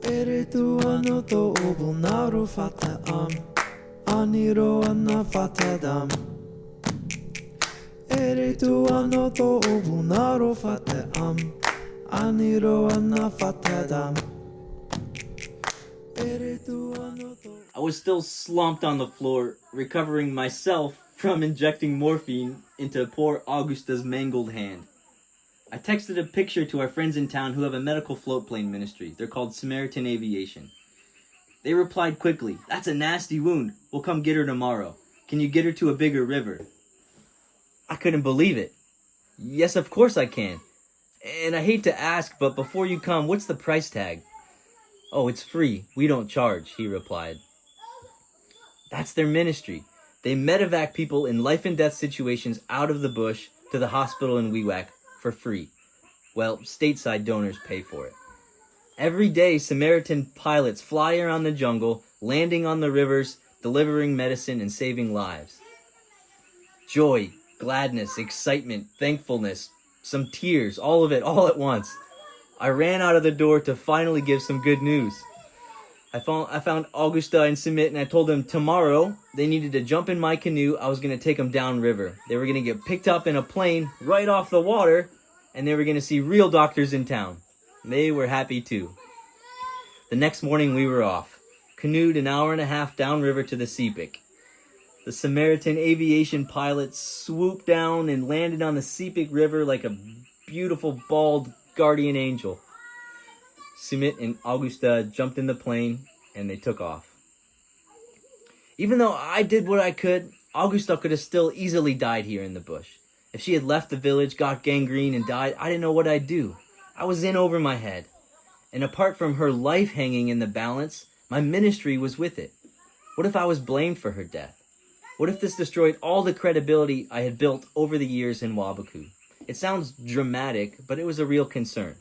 Eritu ano to obunaru fata aniro anna fatadam. Eritu ano to obunaru fata aniro anna fatadam. I was still slumped on the floor, recovering myself from injecting morphine into poor Augusta's mangled hand. I texted a picture to our friends in town who have a medical float plane ministry. They're called Samaritan Aviation. They replied quickly, "That's a nasty wound. We'll come get her tomorrow. Can you get her to a bigger river?" I couldn't believe it. "Yes, of course I can. And I hate to ask, but before you come, what's the price tag?" "Oh, it's free. We don't charge," he replied. That's their ministry. They medevac people in life and death situations out of the bush to the hospital in Wewak for free. Well, stateside donors pay for it. Every day, Samaritan pilots fly around the jungle, landing on the rivers, delivering medicine and saving lives. Joy, gladness, excitement, thankfulness, some tears, all of it, all at once. I ran out of the door to finally give some good news. I found Augusta and Sumit, and I told them tomorrow they needed to jump in my canoe. I was going to take them downriver. They were going to get picked up in a plane right off the water, and they were going to see real doctors in town. They were happy too. The next morning we were off, canoed an hour and a half downriver to the Sepik. The Samaritan Aviation pilots swooped down and landed on the Sepik River like a beautiful bald guardian angel. Sumit and Augusta jumped in the plane and they took off. Even though I did what I could, Augusta could have still easily died here in the bush. If she had left the village, got gangrene, and died, I didn't know what I'd do. I was in over my head. And apart from her life hanging in the balance, my ministry was with it. What if I was blamed for her death? What if this destroyed all the credibility I had built over the years in Wabaku? It sounds dramatic, but it was a real concern.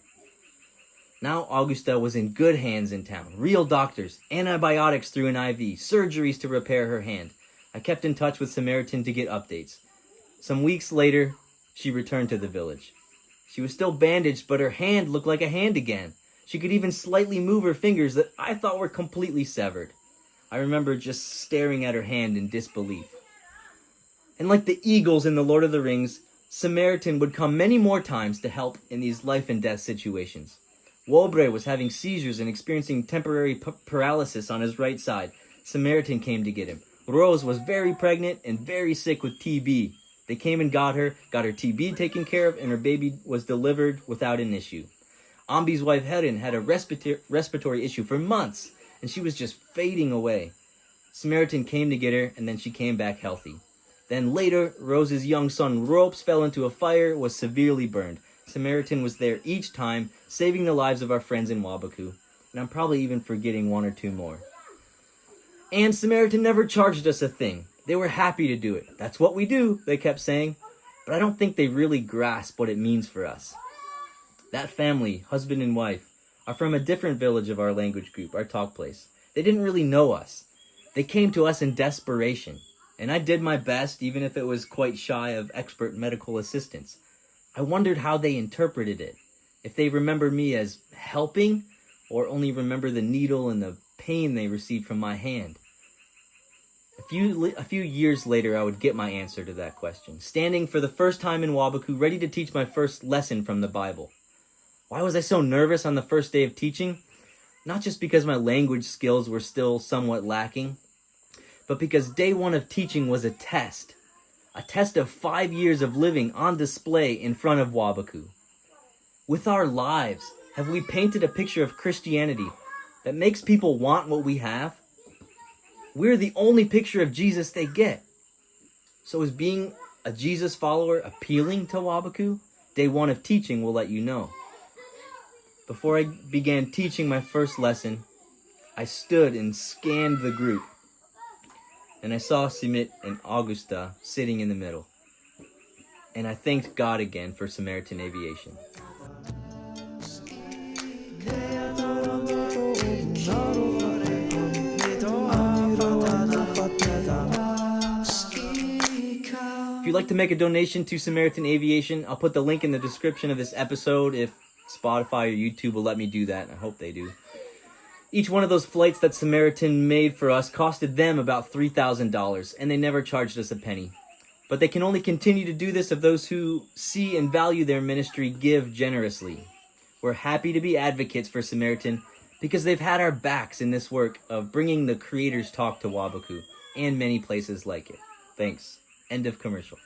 Now Augusta was in good hands in town. Real doctors, antibiotics through an IV, surgeries to repair her hand. I kept in touch with Samaritan to get updates. Some weeks later, she returned to the village. She was still bandaged, but her hand looked like a hand again. She could even slightly move her fingers that I thought were completely severed. I remember just staring at her hand in disbelief. And like the eagles in The Lord of the Rings, Samaritan would come many more times to help in these life and death situations. Wobre was having seizures and experiencing temporary paralysis on his right side. Samaritan came to get him. Rose was very pregnant and very sick with TB. They came and got her TB taken care of, and her baby was delivered without an issue. Ambi's wife Helen had a respiratory issue for months, and she was just fading away. Samaritan came to get her, and then she came back healthy. Then later, Rose's young son Ropes fell into a fire, was severely burned. Samaritan was there each time, saving the lives of our friends in Wabaku. And I'm probably even forgetting one or two more. And Samaritan never charged us a thing. They were happy to do it. That's what we do, they kept saying. But I don't think they really grasp what it means for us. That family, husband and wife, are from a different village of our language group, our talk place. They didn't really know us. They came to us in desperation. And I did my best, even if it was quite shy of expert medical assistance. I wondered how they interpreted it. If they remember me as helping, or only remember the needle and the pain they received from my hand. A few years later, I would get my answer to that question, standing for the first time in Wabaku, ready to teach my first lesson from the Bible. Why was I so nervous on the first day of teaching? Not just because my language skills were still somewhat lacking, but because day one of teaching was a test of 5 years of living on display in front of Wabaku. With our lives, have we painted a picture of Christianity that makes people want what we have? We're the only picture of Jesus they get. So is being a Jesus follower appealing to Wabaku? Day one of teaching will let you know. Before I began teaching my first lesson, I stood and scanned the group. And I saw Sumit and Augusta sitting in the middle. And I thanked God again for Samaritan Aviation. If you'd like to make a donation to Samaritan Aviation, I'll put the link in the description of this episode if Spotify or YouTube will let me do that, and I hope they do. Each one of those flights that Samaritan made for us costed them about $3,000, and they never charged us a penny. But they can only continue to do this if those who see and value their ministry give generously. We're happy to be advocates for Samaritan because they've had our backs in this work of bringing the Creator's Talk to Wabaku and many places like it. Thanks. End of commercial.